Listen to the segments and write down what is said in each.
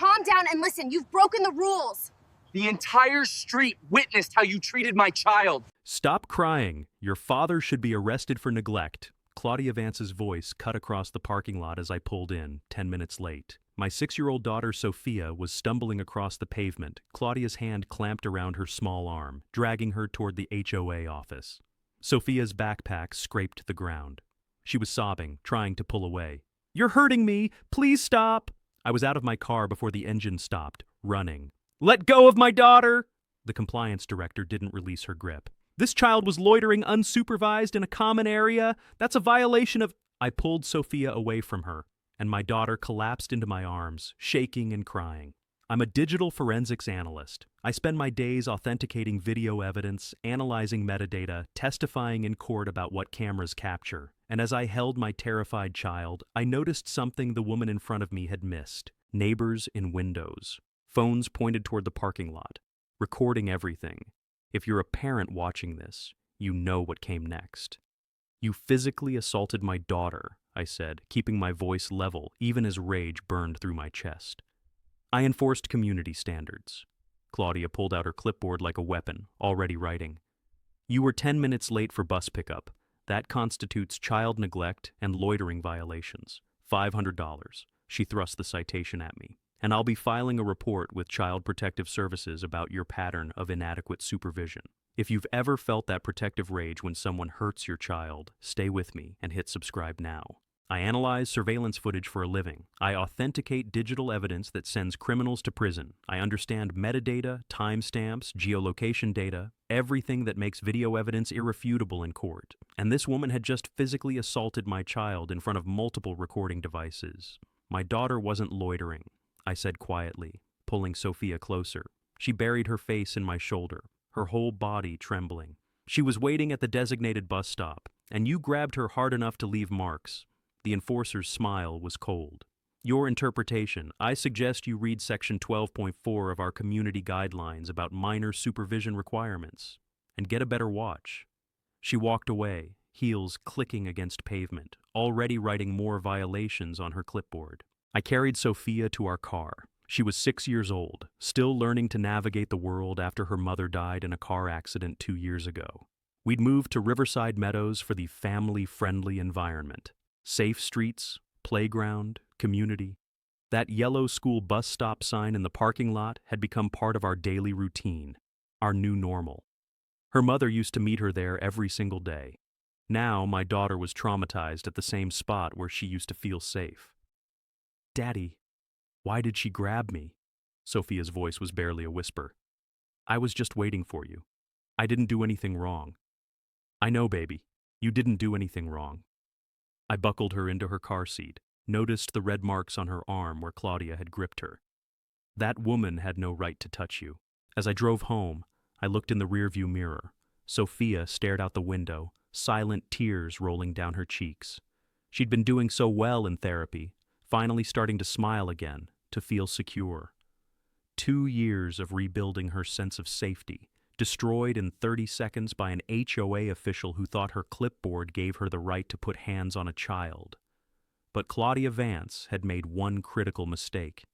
calm down and listen. You've broken the rules. The entire street witnessed how you treated my child. Stop crying. Your father should be arrested for neglect. Claudia Vance's voice cut across the parking lot as I pulled in, 10 minutes late. My 6-year-old daughter, Sophia, was stumbling across the pavement, Claudia's hand clamped around her small arm, dragging her toward the HOA office. Sophia's backpack scraped the ground. She was sobbing, trying to pull away. "You're hurting me! Please stop!" I was out of my car before the engine stopped, running. "Let go of my daughter!" The compliance director didn't release her grip. "This child was loitering unsupervised in a common area. That's a violation of—" I pulled Sophia away from her, and my daughter collapsed into my arms, shaking and crying. I'm a digital forensics analyst. I spend my days authenticating video evidence, analyzing metadata, testifying in court about what cameras capture. And as I held my terrified child, I noticed something the woman in front of me had missed. Neighbors in windows. Phones pointed toward the parking lot, recording everything. If you're a parent watching this, you know what came next. "You physically assaulted my daughter," I said, keeping my voice level even as rage burned through my chest. "I enforced community standards." Claudia pulled out her clipboard like a weapon, already writing. "You were 10 minutes late for bus pickup. That constitutes child neglect and loitering violations. $500. She thrust the citation at me. "And I'll be filing a report with Child Protective Services about your pattern of inadequate supervision. If you've ever felt that protective rage when someone hurts your child, stay with me and hit subscribe now. I analyze surveillance footage for a living. I authenticate digital evidence that sends criminals to prison. I understand metadata, timestamps, geolocation data, everything that makes video evidence irrefutable in court. And this woman had just physically assaulted my child in front of multiple recording devices. My daughter wasn't loitering," I said quietly, pulling Sophia closer. She buried her face in my shoulder, her whole body trembling. "She was waiting at the designated bus stop, and you grabbed her hard enough to leave marks." The enforcer's smile was cold. "Your interpretation. I suggest you read Section 12.4 of our community guidelines about minor supervision requirements, and get a better watch." She walked away, heels clicking against pavement, already writing more violations on her clipboard. I carried Sophia to our car. She was 6 years old, still learning to navigate the world after her mother died in a car accident 2 years ago. We'd moved to Riverside Meadows for the family-friendly environment. Safe streets, playground, community. That yellow school bus stop sign in the parking lot had become part of our daily routine, our new normal. Her mother used to meet her there every single day. Now my daughter was traumatized at the same spot where she used to feel safe. "Daddy, why did she grab me?" Sophia's voice was barely a whisper. "I was just waiting for you. I didn't do anything wrong." "I know, baby. You didn't do anything wrong." I buckled her into her car seat, noticed the red marks on her arm where Claudia had gripped her. "That woman had no right to touch you." As I drove home, I looked in the rearview mirror. Sophia stared out the window, silent tears rolling down her cheeks. She'd been doing so well in therapy, finally starting to smile again, to feel secure. 2 years of rebuilding her sense of safety, destroyed in 30 seconds by an HOA official who thought her clipboard gave her the right to put hands on a child. But Claudia Vance had made one critical mistake.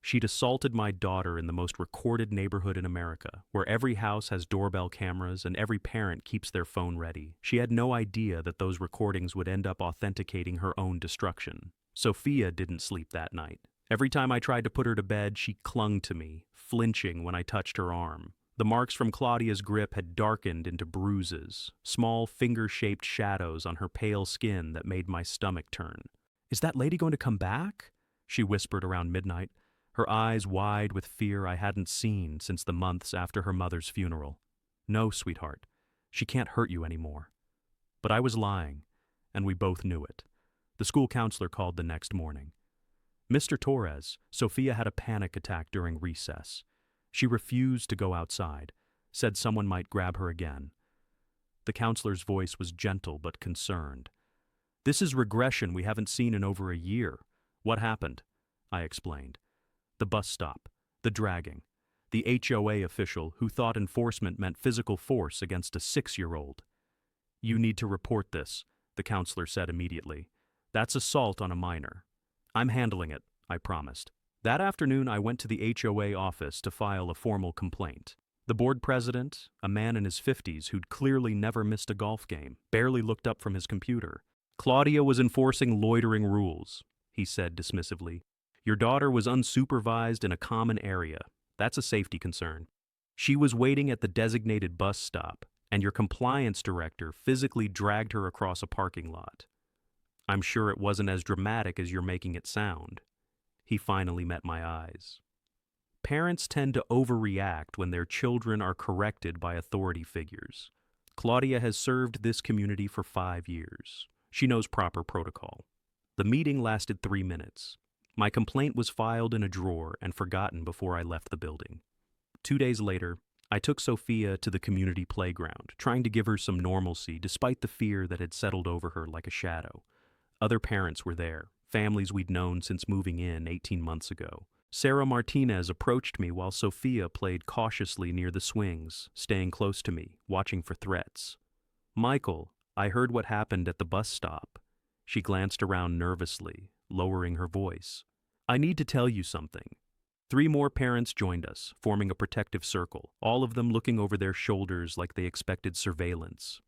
She'd assaulted my daughter in the most recorded neighborhood in America, where every house has doorbell cameras and every parent keeps their phone ready. She had no idea that those recordings would end up authenticating her own destruction. Sophia didn't sleep that night. Every time I tried to put her to bed, she clung to me, flinching when I touched her arm. The marks from Claudia's grip had darkened into bruises, small finger-shaped shadows on her pale skin that made my stomach turn. "Is that lady going to come back?" she whispered around midnight, her eyes wide with fear I hadn't seen since the months after her mother's funeral. "No, sweetheart, she can't hurt you anymore." But I was lying, and we both knew it. The school counselor called the next morning. "Mr. Torres, Sophia had a panic attack during recess. She refused to go outside, said someone might grab her again." The counselor's voice was gentle but concerned. "This is regression we haven't seen in over a year. What happened?" I explained. "The bus stop, the dragging, the HOA official who thought enforcement meant physical force against a 6-year-old. "You need to report this," the counselor said immediately. "That's assault on a minor." "I'm handling it," I promised. That afternoon, I went to the HOA office to file a formal complaint. The board president, a man in his 50s who'd clearly never missed a golf game, barely looked up from his computer. Claudia was enforcing loitering rules, he said dismissively. Your daughter was unsupervised in a common area. That's a safety concern. She was waiting at the designated bus stop, and your compliance director physically dragged her across a parking lot. I'm sure it wasn't as dramatic as you're making it sound. He finally met my eyes. Parents tend to overreact when their children are corrected by authority figures. Claudia has served this community for 5 years. She knows proper protocol. The meeting lasted 3 minutes. My complaint was filed in a drawer and forgotten before I left the building. 2 days later, I took Sophia to the community playground, trying to give her some normalcy despite the fear that had settled over her like a shadow. Other parents were there, families we'd known since moving in 18 months ago. Sarah Martinez approached me while Sophia played cautiously near the swings, staying close to me, watching for threats. Michael, I heard what happened at the bus stop. She glanced around nervously, lowering her voice. I need to tell you something. 3 more parents joined us, forming a protective circle, all of them looking over their shoulders like they expected surveillance.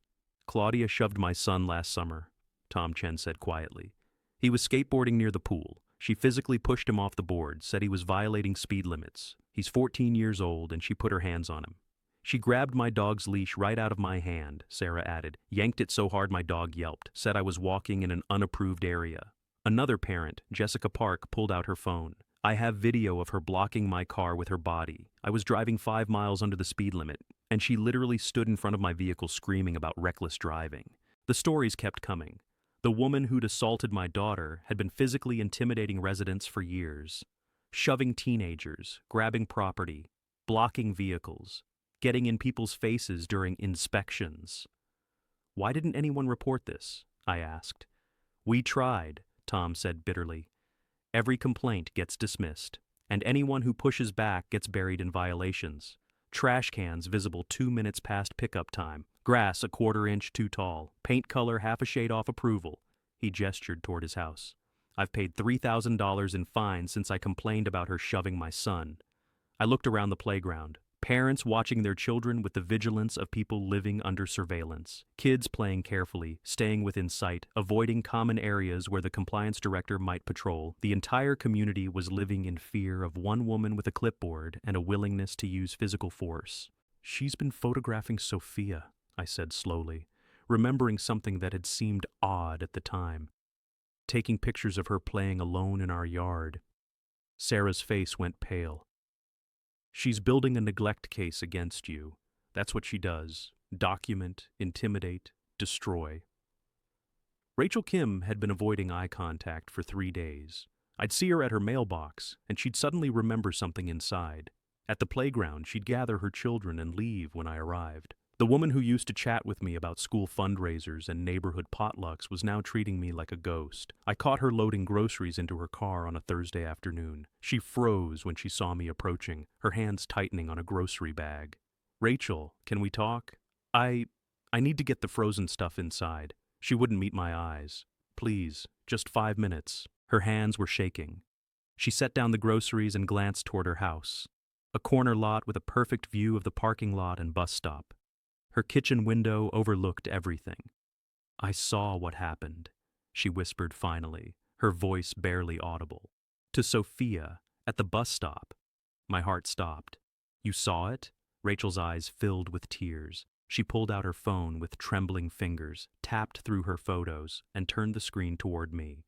Claudia shoved my son last summer, Tom Chen said quietly. He was skateboarding near the pool. She physically pushed him off the board, said he was violating speed limits. He's 14 years old, and she put her hands on him. She grabbed my dog's leash right out of my hand, Sarah added, yanked it so hard my dog yelped, said I was walking in an unapproved area. Another parent, Jessica Park, pulled out her phone. I have video of her blocking my car with her body. I was driving 5 miles under the speed limit, and she literally stood in front of my vehicle screaming about reckless driving. The stories kept coming. The woman who'd assaulted my daughter had been physically intimidating residents for years, shoving teenagers, grabbing property, blocking vehicles, getting in people's faces during inspections. Why didn't anyone report this? I asked. We tried, Tom said bitterly. Every complaint gets dismissed, and anyone who pushes back gets buried in violations. Trash cans visible 2 minutes past pickup time. Grass a 1/4 inch too tall. Paint color half a shade off approval. He gestured toward his house. I've paid $3,000 in fines since I complained about her shoving my son. I looked around the playground. Parents watching their children with the vigilance of people living under surveillance. Kids playing carefully, staying within sight, avoiding common areas where the compliance director might patrol. The entire community was living in fear of one woman with a clipboard and a willingness to use physical force. She's been photographing Sophia, I said slowly, remembering something that had seemed odd at the time. Taking pictures of her playing alone in our yard. Sarah's face went pale. She's building a neglect case against you. That's what she does. Document, intimidate, destroy. Rachel Kim had been avoiding eye contact for 3 days. I'd see her at her mailbox, and she'd suddenly remember something inside. At the playground, she'd gather her children and leave when I arrived. The woman who used to chat with me about school fundraisers and neighborhood potlucks was now treating me like a ghost. I caught her loading groceries into her car on a Thursday afternoon. She froze when she saw me approaching, her hands tightening on a grocery bag. Rachel, can we talk? I need to get the frozen stuff inside. She wouldn't meet my eyes. Please, just 5 minutes. Her hands were shaking. She set down the groceries and glanced toward her house. A corner lot with a perfect view of the parking lot and bus stop. Her kitchen window overlooked everything. I saw what happened, she whispered finally, her voice barely audible. To Sophia, at the bus stop. My heart stopped. You saw it? Rachel's eyes filled with tears. She pulled out her phone with trembling fingers, tapped through her photos, and turned the screen toward me.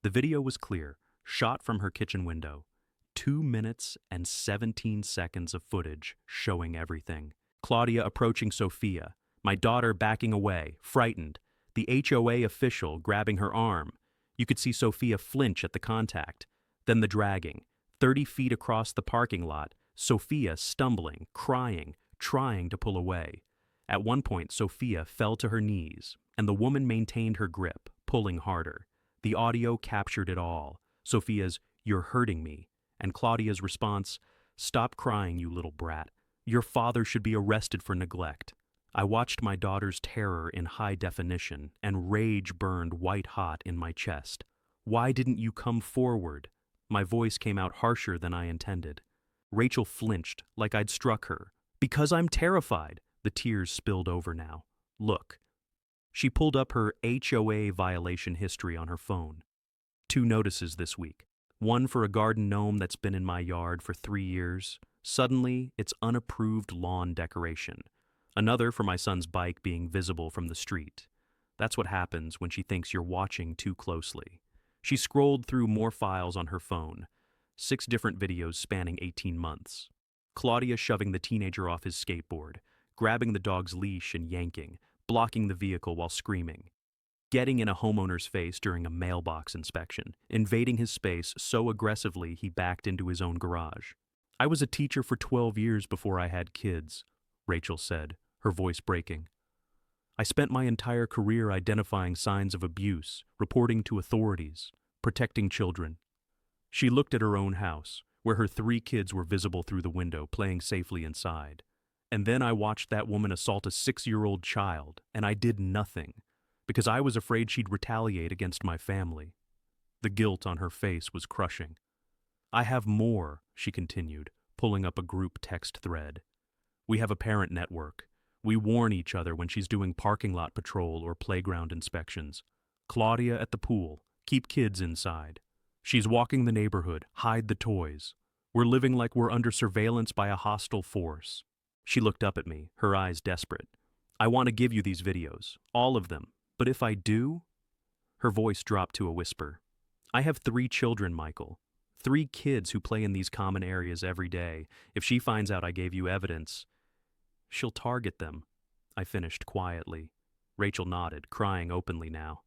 The video was clear, shot from her kitchen window. 2 minutes and 17 seconds of footage showing everything. Claudia approaching Sophia, my daughter backing away, frightened, the HOA official grabbing her arm. You could see Sophia flinch at the contact. Then the dragging. 30 feet across the parking lot, Sophia stumbling, crying, trying to pull away. At one point, Sophia fell to her knees, and the woman maintained her grip, pulling harder. The audio captured it all. Sophia's, "You're hurting me," and Claudia's response, "Stop crying, you little brat. Your father should be arrested for neglect." I watched my daughter's terror in high definition, and rage burned white hot in my chest. Why didn't you come forward? My voice came out harsher than I intended. Rachel flinched, like I'd struck her. Because I'm terrified. The tears spilled over now. Look. She pulled up her HOA violation history on her phone. 2 notices this week. One for a garden gnome that's been in my yard for 3 years. Suddenly, it's unapproved lawn decoration. Another for my son's bike being visible from the street. That's what happens when she thinks you're watching too closely. She scrolled through more files on her phone. 6 different videos spanning 18 months. Claudia shoving the teenager off his skateboard, grabbing the dog's leash and yanking, blocking the vehicle while screaming. Getting in a homeowner's face during a mailbox inspection, invading his space so aggressively he backed into his own garage. I was a teacher for 12 years before I had kids, Rachel said, her voice breaking. I spent my entire career identifying signs of abuse, reporting to authorities, protecting children. She looked at her own house, where her 3 kids were visible through the window, playing safely inside. And then I watched that woman assault a 6-year-old child, and I did nothing, because I was afraid she'd retaliate against my family. The guilt on her face was crushing. I have more, she continued, pulling up a group text thread. We have a parent network. We warn each other when she's doing parking lot patrol or playground inspections. Claudia at the pool. Keep kids inside. She's walking the neighborhood. Hide the toys. We're living like we're under surveillance by a hostile force. She looked up at me, her eyes desperate. I want to give you these videos, all of them. But if I do? Her voice dropped to a whisper. I have 3 children, Michael. 3 kids who play in these common areas every day. If she finds out I gave you evidence, she'll target them. I finished quietly. Rachel nodded, crying openly now.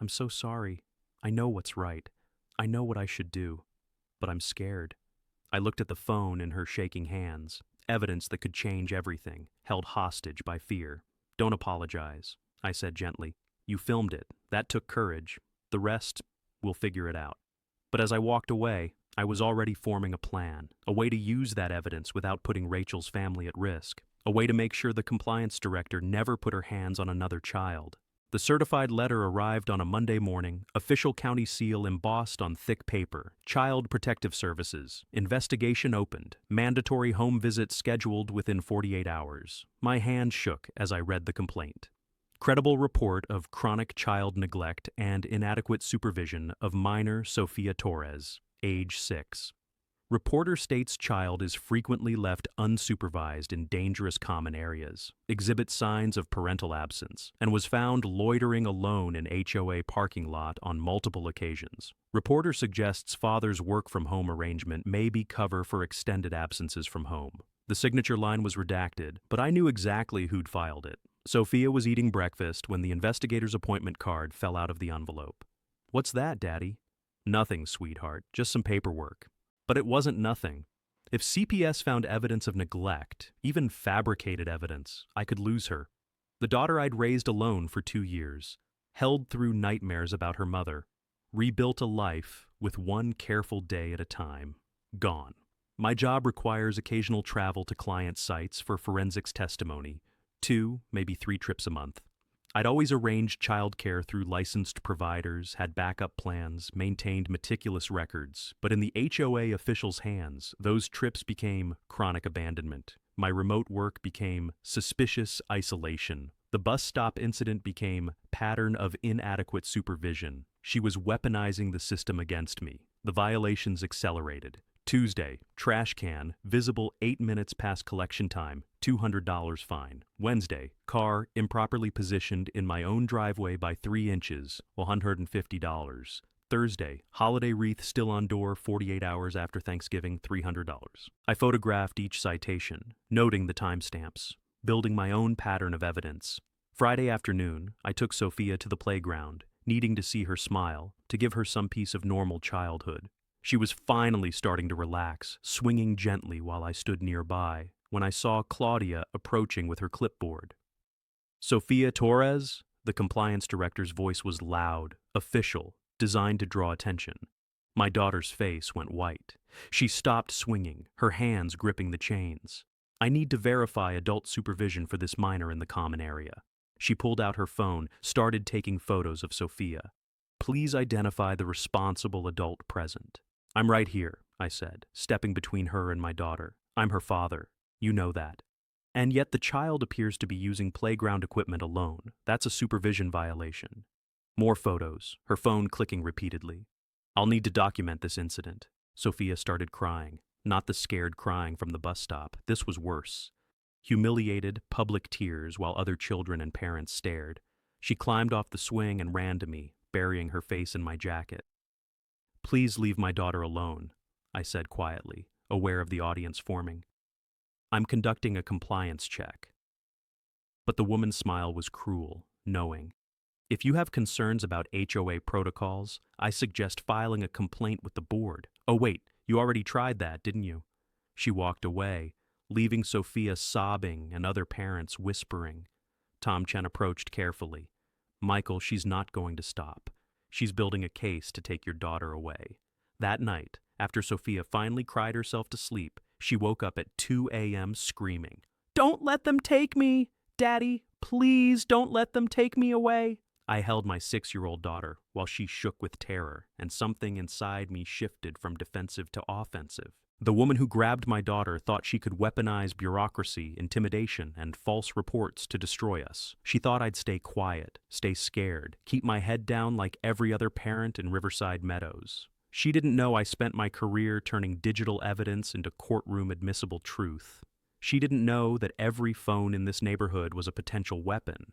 I'm so sorry. I know what's right. I know what I should do. But I'm scared. I looked at the phone in her shaking hands. Evidence that could change everything, held hostage by fear. Don't apologize, I said gently. You filmed it. That took courage. The rest, we'll figure it out. But as I walked away, I was already forming a plan, a way to use that evidence without putting Rachel's family at risk, a way to make sure the compliance director never put her hands on another child. The certified letter arrived on a Monday morning, official county seal embossed on thick paper, Child Protective Services, investigation opened, mandatory home visits scheduled within 48 hours. My hand shook as I read the complaint. Credible report of chronic child neglect and inadequate supervision of minor Sofia Torres, age 6. Reporter states child is frequently left unsupervised in dangerous common areas, exhibits signs of parental absence, and was found loitering alone in HOA parking lot on multiple occasions. Reporter suggests father's work-from-home arrangement may be cover for extended absences from home. The signature line was redacted, but I knew exactly who'd filed it. Sophia was eating breakfast when the investigator's appointment card fell out of the envelope. What's that, Daddy? Nothing, sweetheart, just some paperwork. But it wasn't nothing. If CPS found evidence of neglect, even fabricated evidence, I could lose her. The daughter I'd raised alone for 2 years, held through nightmares about her mother, rebuilt a life with one careful day at a time, gone. My job requires occasional travel to client sites for forensics testimony, 2, maybe 3 trips a month. I'd always arranged childcare through licensed providers, had backup plans, maintained meticulous records, but in the HOA officials' hands, those trips became chronic abandonment. My remote work became suspicious isolation. The bus stop incident became pattern of inadequate supervision. She was weaponizing the system against me. The violations accelerated. Tuesday, trash can, visible 8 minutes past collection time, $200 fine. Wednesday, car improperly positioned in my own driveway by 3 inches, $150. Thursday, holiday wreath still on door 48 hours after Thanksgiving, $300. I photographed each citation, noting the timestamps, building my own pattern of evidence. Friday afternoon, I took Sophia to the playground, needing to see her smile, to give her some piece of normal childhood. She was finally starting to relax, swinging gently while I stood nearby, when I saw Claudia approaching with her clipboard. Sofia Torres? The compliance director's voice was loud, official, designed to draw attention. My daughter's face went white. She stopped swinging, her hands gripping the chains. I need to verify adult supervision for this minor in the common area. She pulled out her phone, started taking photos of Sophia. Please identify the responsible adult present. I'm right here, I said, stepping between her and my daughter. I'm her father. You know that. And yet the child appears to be using playground equipment alone. That's a supervision violation. More photos, her phone clicking repeatedly. I'll need to document this incident. Sophia started crying, not the scared crying from the bus stop. This was worse. Humiliated, public tears while other children and parents stared. She climbed off the swing and ran to me, burying her face in my jacket. Please leave my daughter alone, I said quietly, aware of the audience forming. I'm conducting a compliance check. But the woman's smile was cruel, knowing. If you have concerns about HOA protocols, I suggest filing a complaint with the board. Oh wait, you already tried that, didn't you? She walked away, leaving Sophia sobbing and other parents whispering. Tom Chen approached carefully. Michael, she's not going to stop. She's building a case to take your daughter away. That night, after Sophia finally cried herself to sleep, she woke up at 2 a.m. screaming, "Don't let them take me! Daddy, please don't let them take me away!" I held my 6-year-old daughter while she shook with terror, and something inside me shifted from defensive to offensive. The woman who grabbed my daughter thought she could weaponize bureaucracy, intimidation, and false reports to destroy us. She thought I'd stay quiet, stay scared, keep my head down like every other parent in Riverside Meadows. She didn't know I spent my career turning digital evidence into courtroom admissible truth. She didn't know that every phone in this neighborhood was a potential weapon.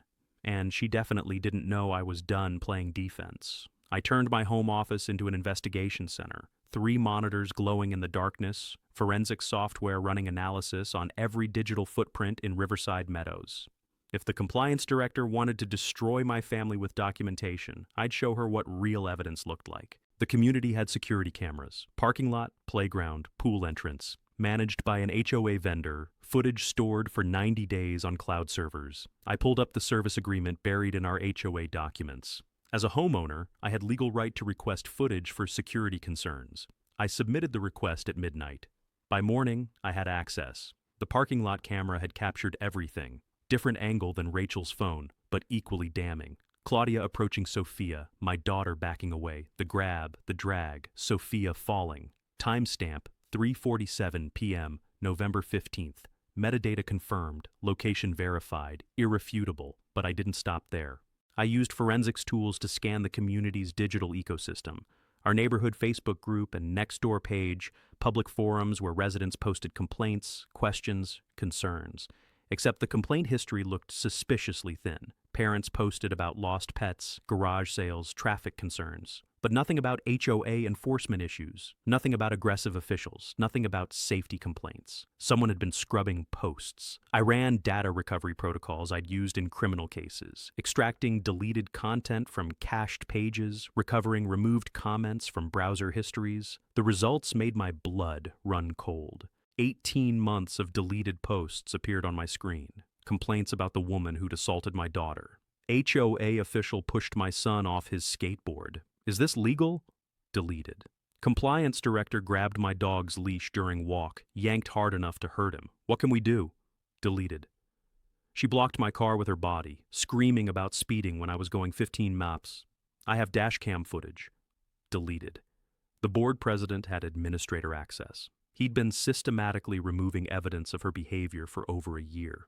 And she definitely didn't know I was done playing defense. I turned my home office into an investigation center. 3 monitors glowing in the darkness, forensic software running analysis on every digital footprint in Riverside Meadows. If the compliance director wanted to destroy my family with documentation, I'd show her what real evidence looked like. The community had security cameras, parking lot, playground, pool entrance, managed by an HOA vendor, footage stored for 90 days on cloud servers. I pulled up the service agreement buried in our HOA documents. As a homeowner, I had legal right to request footage for security concerns. I submitted the request at midnight. By morning, I had access. The parking lot camera had captured everything. Different angle than Rachel's phone, but equally damning. Claudia approaching Sophia, my daughter backing away, the grab, the drag, Sophia falling. Timestamp, 3:47 p.m., November 15th. Metadata confirmed, location verified, irrefutable, but I didn't stop there. I used forensics tools to scan the community's digital ecosystem. Our neighborhood Facebook group and Nextdoor page, public forums where residents posted complaints, questions, concerns. Except the complaint history looked suspiciously thin. Parents posted about lost pets, garage sales, traffic concerns. But nothing about HOA enforcement issues, nothing about aggressive officials, nothing about safety complaints. Someone had been scrubbing posts. I ran data recovery protocols I'd used in criminal cases, extracting deleted content from cached pages, recovering removed comments from browser histories. The results made my blood run cold. 18 months of deleted posts appeared on my screen. Complaints about the woman who'd assaulted my daughter. HOA official pushed my son off his skateboard. Is this legal? Deleted. Compliance director grabbed my dog's leash during walk, yanked hard enough to hurt him. What can we do? Deleted. She blocked my car with her body, screaming about speeding when I was going 15 miles. I have dashcam footage. Deleted. The board president had administrator access. He'd been systematically removing evidence of her behavior for over a year.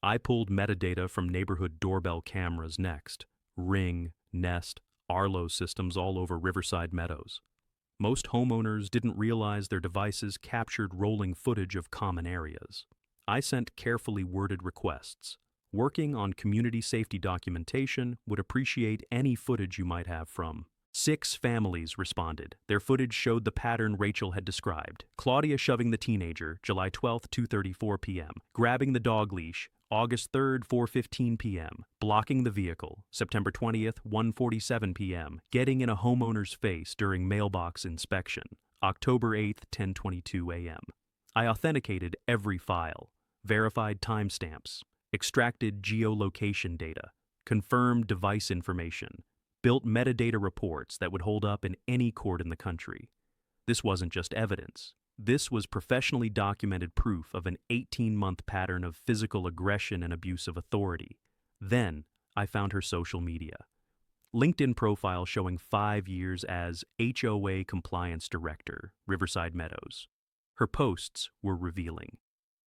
I pulled metadata from neighborhood doorbell cameras next. Ring, Nest, Arlo systems all over Riverside Meadows. Most homeowners didn't realize their devices captured rolling footage of common areas. I sent carefully worded requests. Working on community safety documentation would appreciate any footage you might have from. 6 families responded. Their footage showed the pattern Rachel had described. Claudia shoving the teenager, July 12th, 2:34 p.m. Grabbing the dog leash, August 3rd, 4:15 p.m. Blocking the vehicle, September 20th, 1:47 p.m. Getting in a homeowner's face during mailbox inspection, October 8th, 10:22 a.m. I authenticated every file, verified timestamps, extracted geolocation data, confirmed device information, built metadata reports that would hold up in any court in the country. This wasn't just evidence. This was professionally documented proof of an 18-month pattern of physical aggression and abuse of authority. Then, I found her social media. LinkedIn profile showing 5 years as HOA Compliance Director, Riverside Meadows. Her posts were revealing.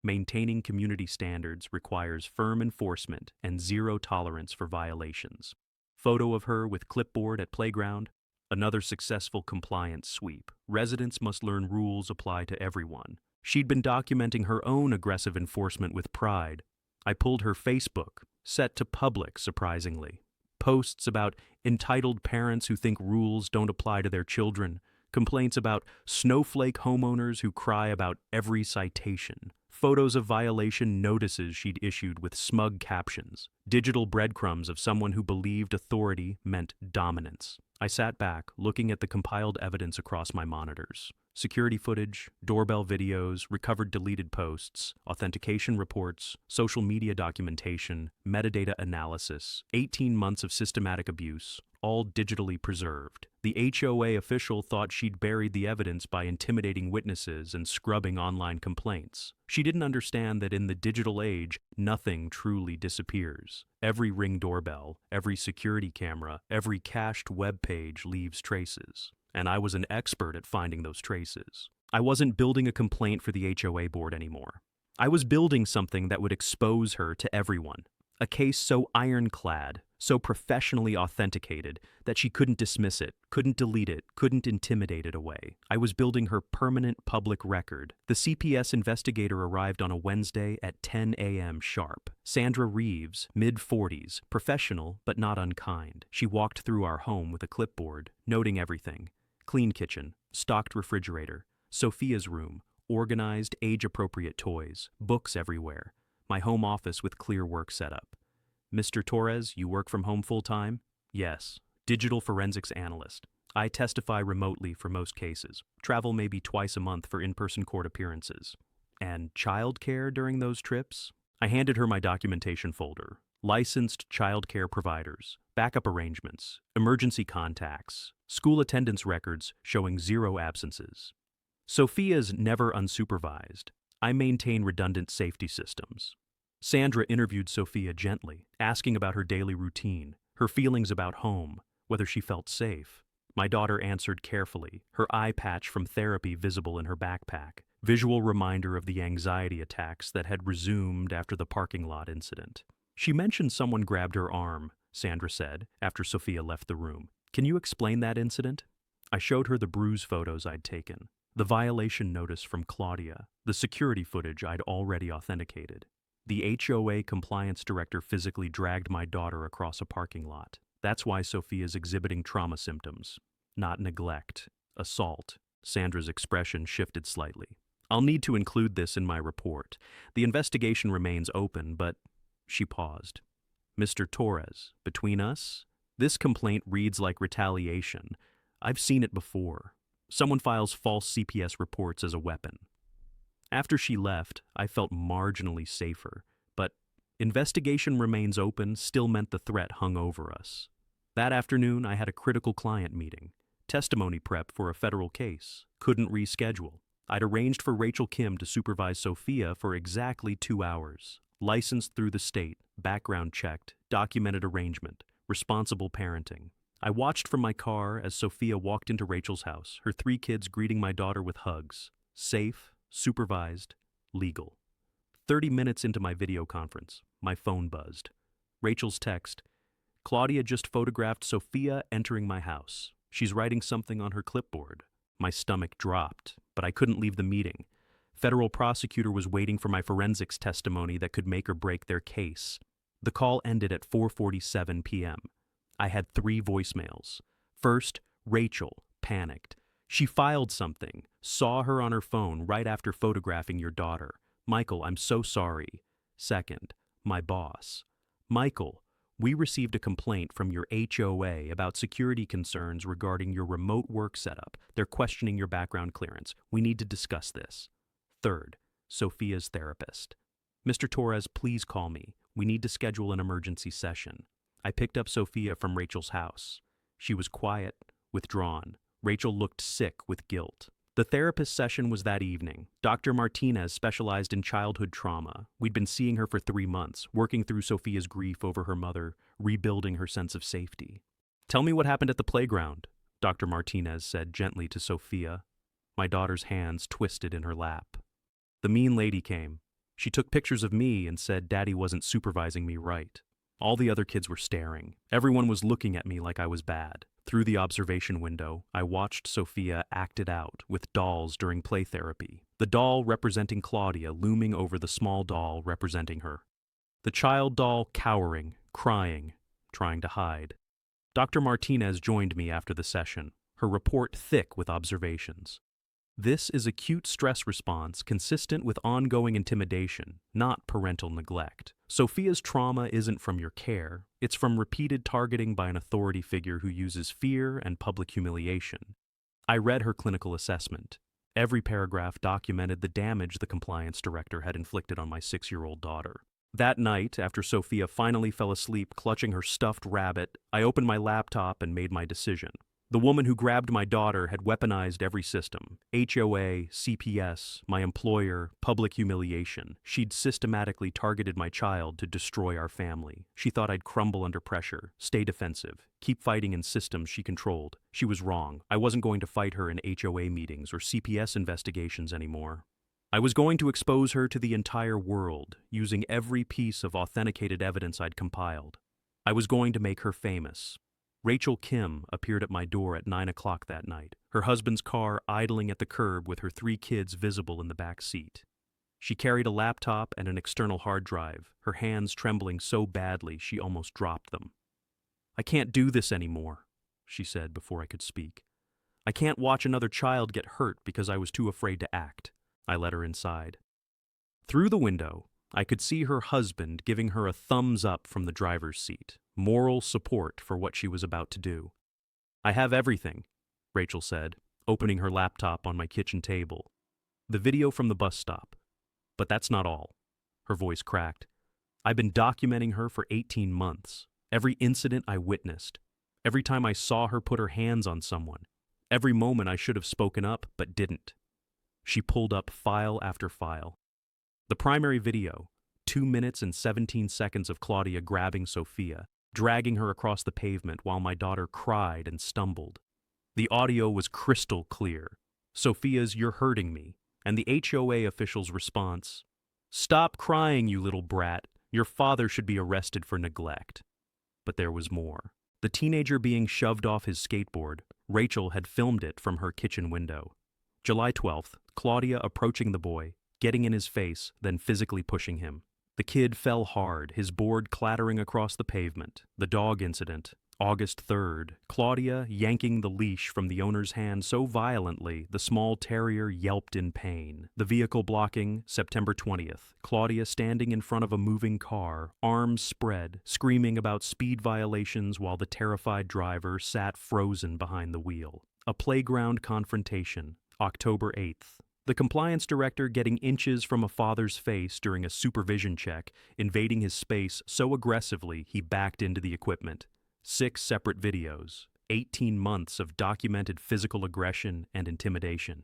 Maintaining community standards requires firm enforcement and zero tolerance for violations. Photo of her with clipboard at playground. Another successful compliance sweep. Residents must learn rules apply to everyone. She'd been documenting her own aggressive enforcement with pride. I pulled her Facebook, set to public surprisingly. Posts about entitled parents who think rules don't apply to their children. Complaints about snowflake homeowners who cry about every citation. Photos of violation notices she'd issued with smug captions. Digital breadcrumbs of someone who believed authority meant dominance. I sat back, looking at the compiled evidence across my monitors. Security footage, doorbell videos, recovered deleted posts, authentication reports, social media documentation, metadata analysis, 18 months of systematic abuse, all digitally preserved. The HOA official thought she'd buried the evidence by intimidating witnesses and scrubbing online complaints. She didn't understand that in the digital age, nothing truly disappears. Every Ring doorbell, every security camera, every cached web page leaves traces. And I was an expert at finding those traces. I wasn't building a complaint for the HOA board anymore. I was building something that would expose her to everyone. A case so ironclad, so professionally authenticated that she couldn't dismiss it, couldn't delete it, couldn't intimidate it away. I was building her permanent public record. The CPS investigator arrived on a Wednesday at 10 a.m. sharp. Sandra Reeves, mid-40s, professional but not unkind. She walked through our home with a clipboard, noting everything. Clean kitchen, stocked refrigerator, Sophia's room, organized, age-appropriate toys, books everywhere. My home office with clear work setup. Mr. Torres, you work from home full-time? Yes. Digital forensics analyst. I testify remotely for most cases. Travel maybe twice a month for in-person court appearances. And childcare during those trips? I handed her my documentation folder. Licensed childcare providers, backup arrangements, emergency contacts, school attendance records showing 0 absences. Sophia's never unsupervised. I maintain redundant safety systems. Sandra interviewed Sophia gently, asking about her daily routine, her feelings about home, whether she felt safe. My daughter answered carefully, her eye patch from therapy visible in her backpack, visual reminder of the anxiety attacks that had resumed after the parking lot incident. She mentioned someone grabbed her arm, Sandra said, after Sophia left the room. Can you explain that incident? I showed her the bruise photos I'd taken. The violation notice from Claudia, the security footage I'd already authenticated. The HOA compliance director physically dragged my daughter across a parking lot. That's why Sophia's exhibiting trauma symptoms. Not neglect, assault. Sandra's expression shifted slightly. I'll need to include this in my report. The investigation remains open, but... She paused. Mr. Torres, between us, this complaint reads like retaliation. I've seen it before. Someone files false CPS reports as a weapon. After she left, I felt marginally safer, but investigation remains open still meant the threat hung over us. That afternoon, I had a critical client meeting. Testimony prep for a federal case. Couldn't reschedule. I'd arranged for Rachel Kim to supervise Sophia for exactly 2 hours. Licensed through the state, background checked, documented arrangement, responsible parenting. I watched from my car as Sophia walked into Rachel's house, her 3 kids greeting my daughter with hugs. Safe, supervised, legal. 30 minutes into my video conference, my phone buzzed. Rachel's text, Claudia just photographed Sophia entering my house. She's writing something on her clipboard. My stomach dropped, but I couldn't leave the meeting. Federal prosecutor was waiting for my forensics testimony that could make or break their case. The call ended at 4:47 p.m. I had 3 voicemails. First, Rachel, panicked. She filed something, saw her on her phone right after photographing your daughter. Michael, I'm so sorry. Second, my boss. Michael, we received a complaint from your HOA about security concerns regarding your remote work setup. They're questioning your background clearance. We need to discuss this. Third, Sophia's therapist. Mr. Torres, please call me. We need to schedule an emergency session. I picked up Sophia from Rachel's house. She was quiet, withdrawn. Rachel looked sick with guilt. The therapist session was that evening. Dr. Martinez specialized in childhood trauma. We'd been seeing her for 3 months, working through Sophia's grief over her mother, rebuilding her sense of safety. "Tell me what happened at the playground," Dr. Martinez said gently to Sophia. My daughter's hands twisted in her lap. "The mean lady came. She took pictures of me and said Daddy wasn't supervising me right. All the other kids were staring. Everyone was looking at me like I was bad. Through the observation window, I watched Sophia act it out with dolls during play therapy. The doll representing Claudia looming over the small doll representing her. The child doll cowering, crying, trying to hide. Dr. Martinez joined me after the session, her report thick with observations. This is acute stress response consistent with ongoing intimidation, not parental neglect. Sophia's trauma isn't from your care, it's from repeated targeting by an authority figure who uses fear and public humiliation. I read her clinical assessment. Every paragraph documented the damage the compliance director had inflicted on my 6-year-old daughter. That night, after Sophia finally fell asleep clutching her stuffed rabbit, I opened my laptop and made my decision. The woman who grabbed my daughter had weaponized every system. HOA, CPS, my employer, public humiliation. She'd systematically targeted my child to destroy our family. She thought I'd crumble under pressure, stay defensive, keep fighting in systems she controlled. She was wrong. I wasn't going to fight her in HOA meetings or CPS investigations anymore. I was going to expose her to the entire world, using every piece of authenticated evidence I'd compiled. I was going to make her famous. Rachel Kim appeared at my door at 9 o'clock that night, her husband's car idling at the curb with her 3 kids visible in the back seat. She carried a laptop and an external hard drive, her hands trembling so badly she almost dropped them. "I can't do this anymore," she said before I could speak. "I can't watch another child get hurt because I was too afraid to act." I let her inside. Through the window, I could see her husband giving her a thumbs up from the driver's seat, moral support for what she was about to do. "I have everything," Rachel said, opening her laptop on my kitchen table. "The video from the bus stop. But that's not all." Her voice cracked. "I've been documenting her for 18 months. Every incident I witnessed. Every time I saw her put her hands on someone. Every moment I should have spoken up, but didn't." She pulled up file after file. The primary video, 2 minutes and 17 seconds of Claudia grabbing Sophia, dragging her across the pavement while my daughter cried and stumbled. The audio was crystal clear. Sophia's "You're hurting me," and the HOA official's response, "Stop crying, you little brat. Your father should be arrested for neglect." But there was more. The teenager being shoved off his skateboard, Rachel had filmed it from her kitchen window. July 12th, Claudia approaching the boy, getting in his face, then physically pushing him. The kid fell hard, his board clattering across the pavement. The dog incident, August 3rd, Claudia yanking the leash from the owner's hand so violently the small terrier yelped in pain. The vehicle blocking, September 20th, Claudia standing in front of a moving car, arms spread, screaming about speed violations while the terrified driver sat frozen behind the wheel. A playground confrontation, October 8th. The compliance director getting inches from a father's face during a supervision check, invading his space so aggressively he backed into the equipment. 6 separate videos, 18 months of documented physical aggression and intimidation.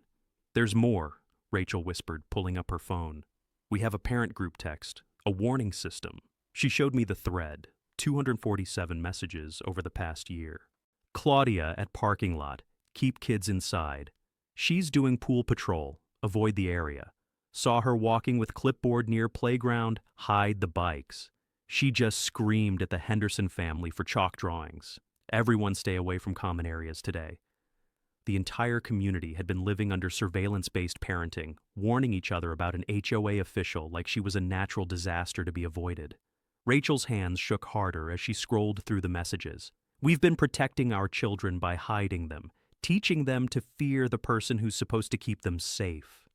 "There's more," Rachel whispered, pulling up her phone. "We have a parent group text, a warning system." She showed me the thread, 247 messages over the past year. Claudia at parking lot, keep kids inside. She's doing pool patrol. Avoid the area. Saw her walking with clipboard near playground, hide the bikes. She just screamed at the Henderson family for chalk drawings. Everyone stay away from common areas today. The entire community had been living under surveillance-based parenting, warning each other about an HOA official like she was a natural disaster to be avoided. Rachel's hands shook harder as she scrolled through the messages. "We've been protecting our children by hiding them, teaching them to fear the person who's supposed to keep them safe."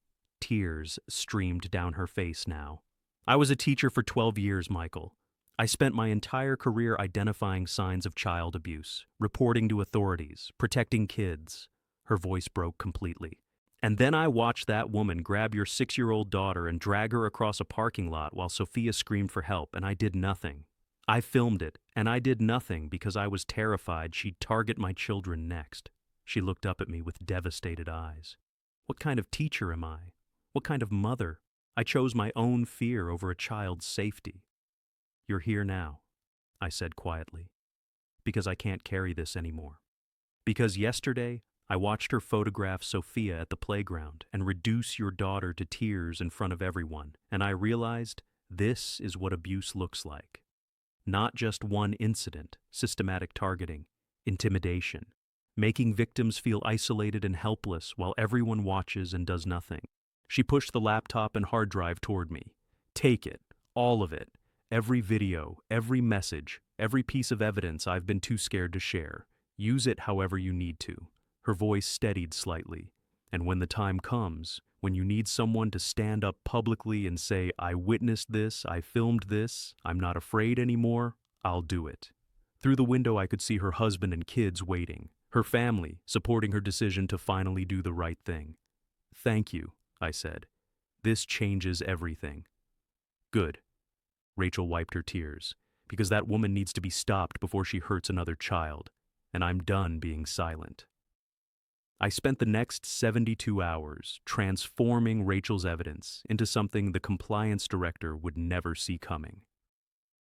Tears streamed down her face now. "I was a teacher for 12 years, Michael. I spent my entire career identifying signs of child abuse, reporting to authorities, protecting kids." Her voice broke completely. "And then I watched that woman grab your 6-year-old daughter and drag her across a parking lot while Sophia screamed for help, and I did nothing. I filmed it, and I did nothing because I was terrified she'd target my children next." She looked up at me with devastated eyes. "What kind of teacher am I? What kind of mother? I chose my own fear over a child's safety." "You're here now," I said quietly. because I can't carry this anymore. Because yesterday, I watched her photograph Sophia at the playground and reduce your daughter to tears in front of everyone, and I realized this is what abuse looks like. Not just one incident, systematic targeting, intimidation, making victims feel isolated and helpless while everyone watches and does nothing. She pushed the laptop and hard drive toward me. Take it, all of it, every video, every message, every piece of evidence I've been too scared to share. Use it however you need to. Her voice steadied slightly. And when the time comes, when you need someone to stand up publicly and say, I witnessed this, I filmed this, I'm not afraid anymore, I'll do it. Through the window I could see her husband and kids waiting, her family supporting her decision to finally do the right thing. Thank you, I said. This changes everything. Good. Rachel wiped her tears, because that woman needs to be stopped before she hurts another child, and I'm done being silent. I spent the next 72 hours transforming Rachel's evidence into something the compliance director would never see coming.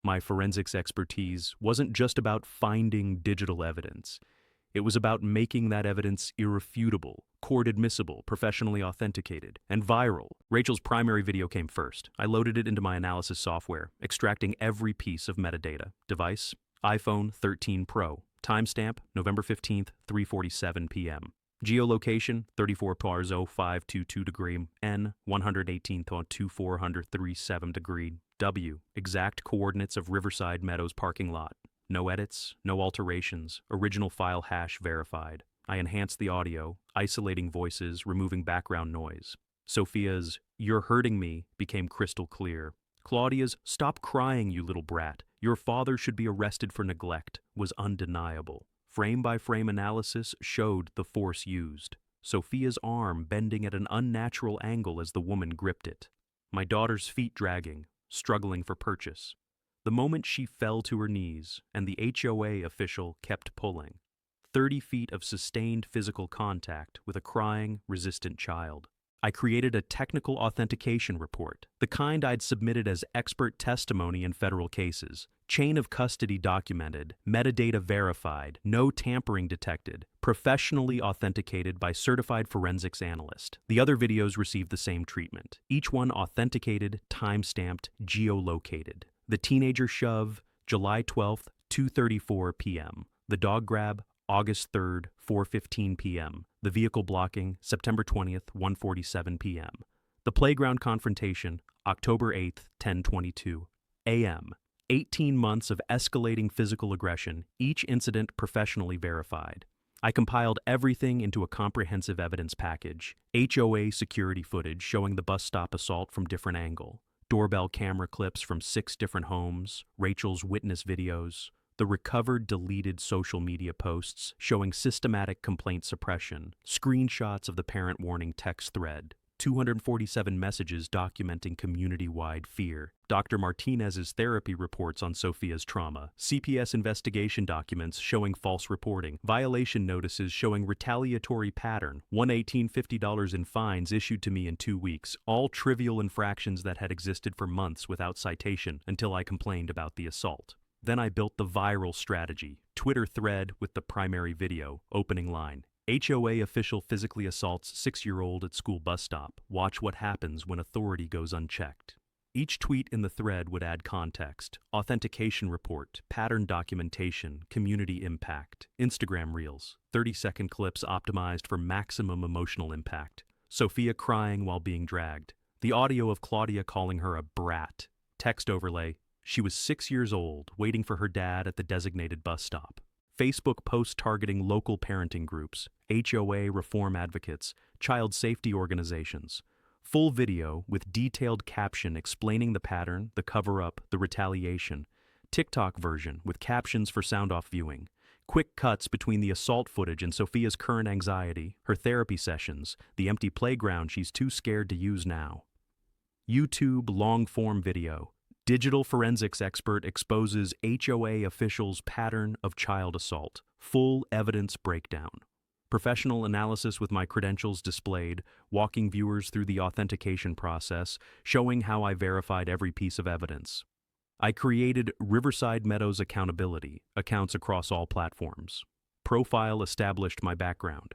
My forensics expertise wasn't just about finding digital evidence. It was about making that evidence irrefutable, court-admissible, professionally authenticated, and viral. Rachel's primary video came first. I loaded it into my analysis software, extracting every piece of metadata. Device, iPhone 13 Pro. Timestamp, November 15th, 3:47 p.m. Geolocation, 34 parso 522 degree N, 118.2437 degree W. Exact coordinates of Riverside Meadows parking lot. No edits, no alterations, original file hash verified. I enhanced the audio, isolating voices, removing background noise. Sophia's, "You're hurting me," became crystal clear. Claudia's, "Stop crying, you little brat. Your father should be arrested for neglect," was undeniable. Frame-by-frame analysis showed the force used. Sophia's arm bending at an unnatural angle as the woman gripped it. My daughter's feet dragging, struggling for purchase. The moment she fell to her knees, and the HOA official kept pulling. 30 feet of sustained physical contact with a crying, resistant child. I created a technical authentication report, the kind I'd submitted as expert testimony in federal cases. Chain of custody documented, metadata verified, no tampering detected, professionally authenticated by certified forensics analyst. The other videos received the same treatment. Each one authenticated, time-stamped, geolocated. The teenager shove, July 12th, 2:34 p.m. The dog grab, August 3rd, 4:15 p.m. The vehicle blocking, September 20th, 1:47 p.m. The playground confrontation, October 8th, 10:22 a.m. 18 months of escalating physical aggression, each incident professionally verified. I compiled everything into a comprehensive evidence package. HOA security footage showing the bus stop assault from different angle. Doorbell camera clips from 6 different homes. Rachel's witness videos. The recovered deleted social media posts showing systematic complaint suppression, screenshots of the parent warning text thread, 247 messages documenting community-wide fear, Dr. Martinez's therapy reports on Sophia's trauma, CPS investigation documents showing false reporting, violation notices showing retaliatory pattern, $118.50 in fines issued to me in 2 weeks, all trivial infractions that had existed for months without citation until I complained about the assault. Then I built the viral strategy, Twitter thread with the primary video, opening line. HOA official physically assaults 6-year-old at school bus stop. Watch what happens when authority goes unchecked. Each tweet in the thread would add context, authentication report, pattern documentation, community impact, Instagram reels, 30-second clips optimized for maximum emotional impact, Sophia crying while being dragged, the audio of Claudia calling her a brat, text overlay, she was 6 years old, waiting for her dad at the designated bus stop. Facebook posts targeting local parenting groups, HOA reform advocates, child safety organizations. Full video with detailed caption explaining the pattern, the cover-up, the retaliation. TikTok version with captions for sound-off viewing. Quick cuts between the assault footage and Sophia's current anxiety, her therapy sessions, the empty playground she's too scared to use now. YouTube long-form video. Digital forensics expert exposes HOA officials' pattern of child assault. Full evidence breakdown. Professional analysis with my credentials displayed, walking viewers through the authentication process, showing how I verified every piece of evidence. I created Riverside Meadows Accountability, accounts across all platforms. Profile established my background.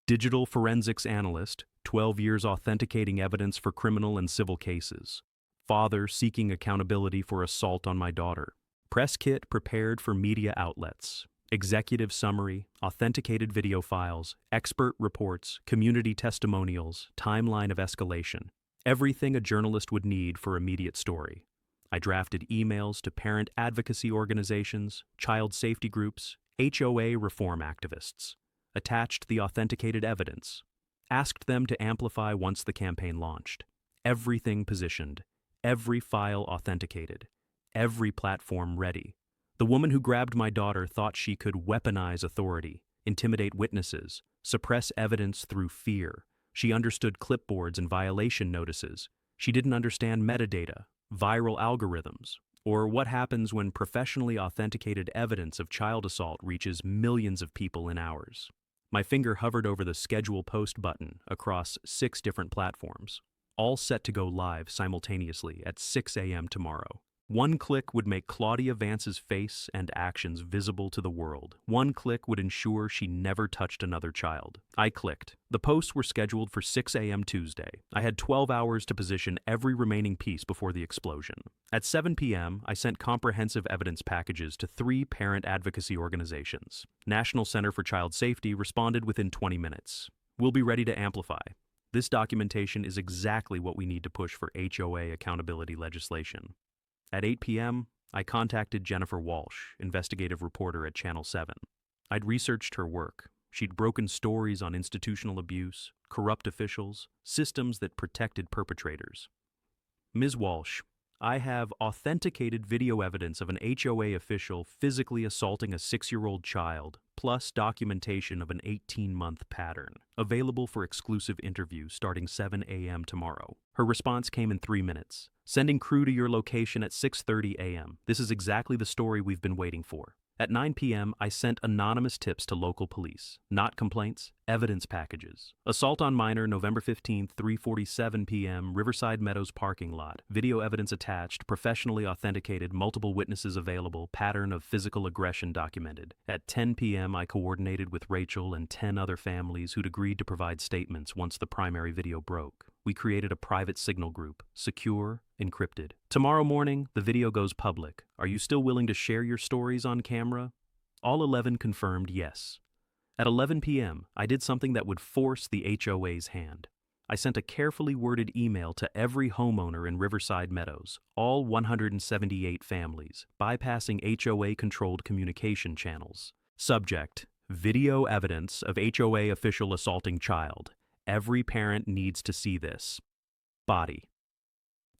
Digital forensics analyst, 12 years authenticating evidence for criminal and civil cases. Father seeking accountability for assault on my daughter. Press kit prepared for media outlets. Executive summary, authenticated video files, expert reports, community testimonials, timeline of escalation. Everything a journalist would need for immediate story. I drafted emails to parent advocacy organizations, child safety groups, HOA reform activists. Attached the authenticated evidence. Asked them to amplify once the campaign launched. Everything positioned. Every file authenticated. Every platform ready. The woman who grabbed my daughter thought she could weaponize authority, intimidate witnesses, suppress evidence through fear. She understood clipboards and violation notices. She didn't understand metadata, viral algorithms, or what happens when professionally authenticated evidence of child assault reaches millions of people in hours. My finger hovered over the Schedule Post button across 6 different platforms, all set to go live simultaneously at 6 a.m. tomorrow. One click would make Claudia Vance's face and actions visible to the world. One click would ensure she never touched another child. I clicked. The posts were scheduled for 6 a.m. Tuesday. I had 12 hours to position every remaining piece before the explosion. At 7 p.m., I sent comprehensive evidence packages to 3 parent advocacy organizations. National Center for Child Safety responded within 20 minutes. We'll be ready to amplify. This documentation is exactly what we need to push for HOA accountability legislation. At 8 p.m., I contacted Jennifer Walsh, investigative reporter at Channel 7. I'd researched her work. She'd broken stories on institutional abuse, corrupt officials, systems that protected perpetrators. Ms. Walsh, I have authenticated video evidence of an HOA official physically assaulting a 6-year-old child, plus documentation of an 18-month pattern, available for exclusive interview starting 7 a.m. tomorrow. Her response came in 3 minutes. Sending crew to your location at 6:30 a.m. This is exactly the story we've been waiting for. At 9 p.m., I sent anonymous tips to local police. Not complaints, evidence packages. Assault on minor, November 15th, 3:47 p.m., Riverside Meadows parking lot. Video evidence attached, professionally authenticated, multiple witnesses available, pattern of physical aggression documented. At 10 p.m., I coordinated with Rachel and 10 other families who'd agreed to provide statements once the primary video broke. We created a private signal group, secure, encrypted. Tomorrow morning, the video goes public. Are you still willing to share your stories on camera? All 11 confirmed yes. At 11 p.m., I did something that would force the HOA's hand. I sent a carefully worded email to every homeowner in Riverside Meadows, all 178 families, bypassing HOA-controlled communication channels. Subject: video evidence of HOA official assaulting child. Every parent needs to see this. Body: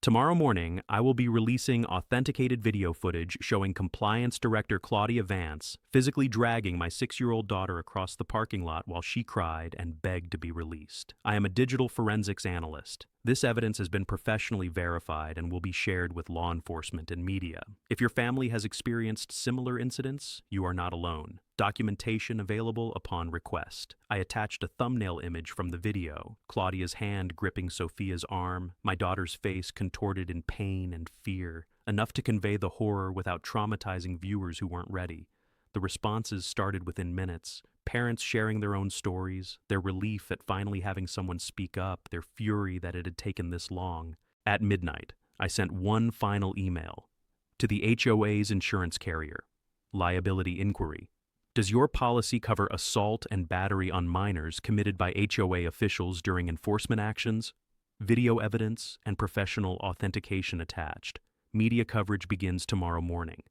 tomorrow morning, I will be releasing authenticated video footage showing Compliance Director Claudia Vance physically dragging my 6-year-old daughter across the parking lot while she cried and begged to be released. I am a digital forensics analyst. This evidence has been professionally verified and will be shared with law enforcement and media. If your family has experienced similar incidents, you are not alone. Documentation available upon request. I attached a thumbnail image from the video, Claudia's hand gripping Sophia's arm, my daughter's face contorted in pain and fear, enough to convey the horror without traumatizing viewers who weren't ready. The responses started within minutes. Parents sharing their own stories, their relief at finally having someone speak up, their fury that it had taken this long. At midnight, I sent one final email to the HOA's insurance carrier. Liability inquiry. Does your policy cover assault and battery on minors committed by HOA officials during enforcement actions? Video evidence and professional authentication attached. Media coverage begins tomorrow morning.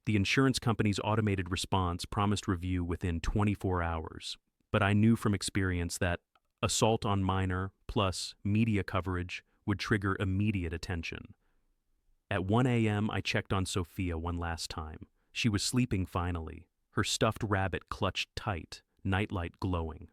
The insurance company's automated response promised review within 24 hours, but I knew from experience that assault on minor plus media coverage would trigger immediate attention. At 1 a.m., I checked on Sophia one last time. She was sleeping finally, her stuffed rabbit clutched tight, nightlight glowing.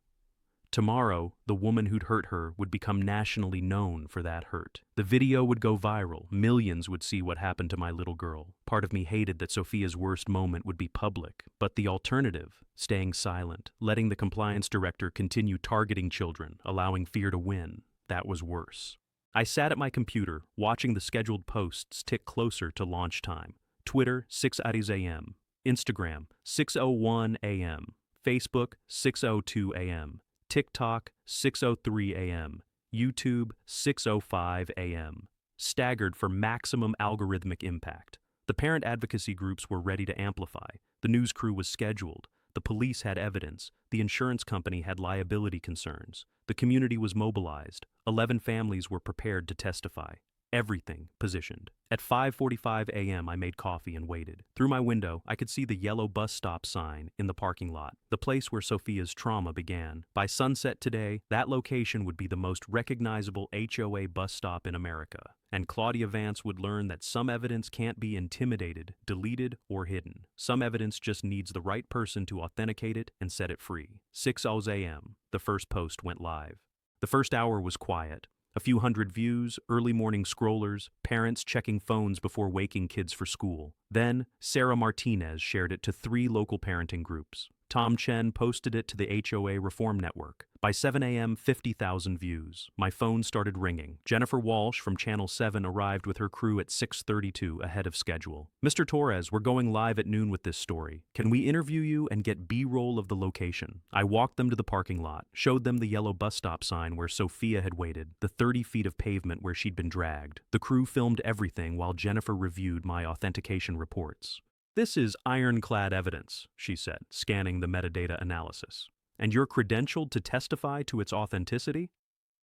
Tomorrow, the woman who'd hurt her would become nationally known for that hurt. The video would go viral. Millions would see what happened to my little girl. Part of me hated that Sophia's worst moment would be public. But the alternative, staying silent, letting the compliance director continue targeting children, allowing fear to win, that was worse. I sat at my computer, watching the scheduled posts tick closer to launch time. Twitter, 6:00 a.m. Instagram, 6:01 a.m. Facebook, 6:02 a.m. TikTok, 6:03 a.m. YouTube, 6:05 a.m. Staggered for maximum algorithmic impact. The parent advocacy groups were ready to amplify. The news crew was scheduled. The police had evidence. The insurance company had liability concerns. The community was mobilized. 11 families were prepared to testify. Everything positioned. At 5:45 a.m., I made coffee and waited. Through my window, I could see the yellow bus stop sign in the parking lot, the place where Sophia's trauma began. By sunset today, that location would be the most recognizable HOA bus stop in America. And Claudia Vance would learn that some evidence can't be intimidated, deleted, or hidden. Some evidence just needs the right person to authenticate it and set it free. 6:00 a.m., the first post went live. The first hour was quiet. A few hundred views, early morning scrollers, parents checking phones before waking kids for school. Then, Sarah Martinez shared it to 3 local parenting groups. Tom Chen posted it to the HOA Reform Network. By 7 a.m., 50,000 views. My phone started ringing. Jennifer Walsh from Channel 7 arrived with her crew at 6:32 ahead of schedule. Mr. Torres, we're going live at noon with this story. Can we interview you and get B-roll of the location? I walked them to the parking lot, showed them the yellow bus stop sign where Sophia had waited, the 30 feet of pavement where she'd been dragged. The crew filmed everything while Jennifer reviewed my authentication reports. This is ironclad evidence, she said, scanning the metadata analysis. And you're credentialed to testify to its authenticity?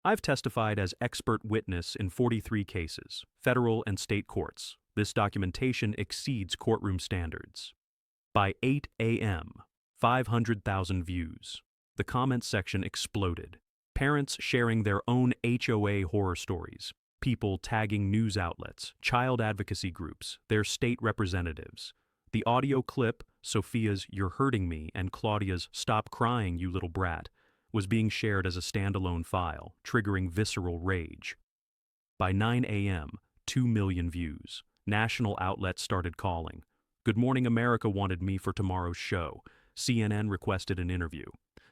I've testified as expert witness in 43 cases, federal and state courts. This documentation exceeds courtroom standards. By 8 a.m., 500,000 views. The comments section exploded. Parents sharing their own HOA horror stories. People tagging news outlets, child advocacy groups, their state representatives. The audio clip, Sophia's "You're Hurting Me" and Claudia's "Stop Crying, You Little Brat," was being shared as a standalone file, triggering visceral rage. By 9 a.m., 2 million views. National outlets started calling. Good Morning America wanted me for tomorrow's show. CNN requested an interview.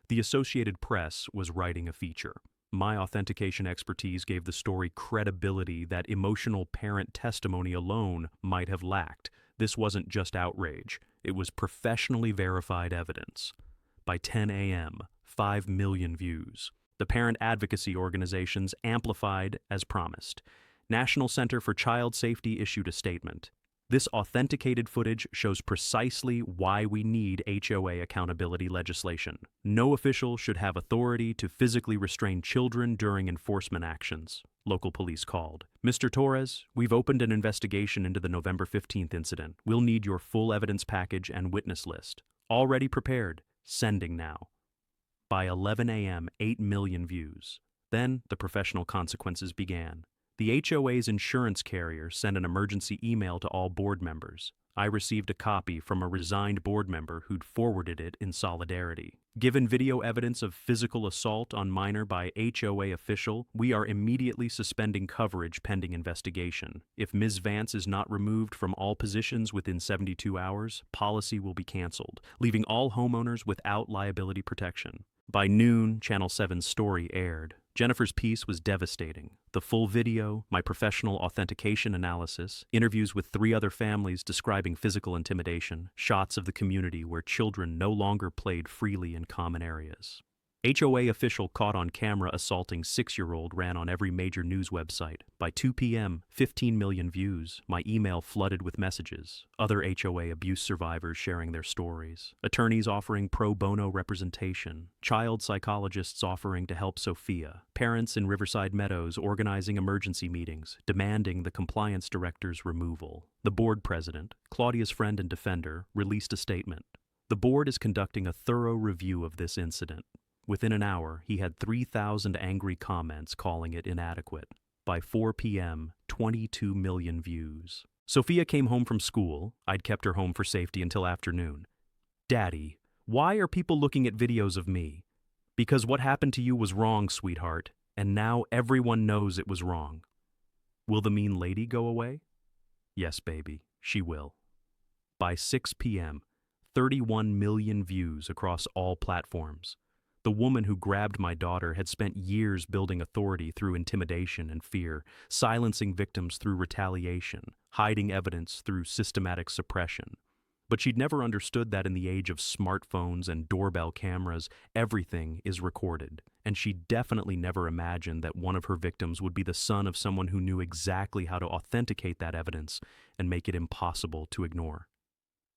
The Associated Press was writing a feature. My authentication expertise gave the story credibility that emotional parent testimony alone might have lacked. This wasn't just outrage. It was professionally verified evidence. By 10 a.m., 5 million views. The parent advocacy organizations amplified as promised. National Center for Child Safety issued a statement. This authenticated footage shows precisely why we need HOA accountability legislation. No official should have authority to physically restrain children during enforcement actions, local police called. Mr. Torres, we've opened an investigation into the November 15th incident. We'll need your full evidence package and witness list. Already prepared. Sending now. By 11 a.m., 8 million views. Then the professional consequences began. The HOA's insurance carrier sent an emergency email to all board members. I received a copy from a resigned board member who'd forwarded it in solidarity. Given video evidence of physical assault on minor by HOA official, we are immediately suspending coverage pending investigation. If Ms. Vance is not removed from all positions within 72 hours, policy will be canceled, leaving all homeowners without liability protection. By noon, Channel 7's story aired. Jennifer's piece was devastating. The full video, my professional authentication analysis, interviews with 3 other families describing physical intimidation, shots of the community where children no longer played freely in common areas. HOA official caught on camera assaulting 6-year-old ran on every major news website. By 2 p.m., 15 million views. My email flooded with messages. Other HOA abuse survivors sharing their stories. Attorneys offering pro bono representation. Child psychologists offering to help Sophia. Parents in Riverside Meadows organizing emergency meetings, demanding the compliance director's removal. The board president, Claudia's friend and defender, released a statement. The board is conducting a thorough review of this incident. Within an hour, he had 3,000 angry comments calling it inadequate. By 4 p.m., 22 million views. Sophia came home from school. I'd kept her home for safety until afternoon. Daddy, why are people looking at videos of me? Because what happened to you was wrong, sweetheart, and now everyone knows it was wrong. Will the mean lady go away? Yes, baby, she will. By 6 p.m., 31 million views across all platforms. The woman who grabbed my daughter had spent years building authority through intimidation and fear, silencing victims through retaliation, hiding evidence through systematic suppression. But she'd never understood that in the age of smartphones and doorbell cameras, everything is recorded. And she definitely never imagined that one of her victims would be the son of someone who knew exactly how to authenticate that evidence and make it impossible to ignore.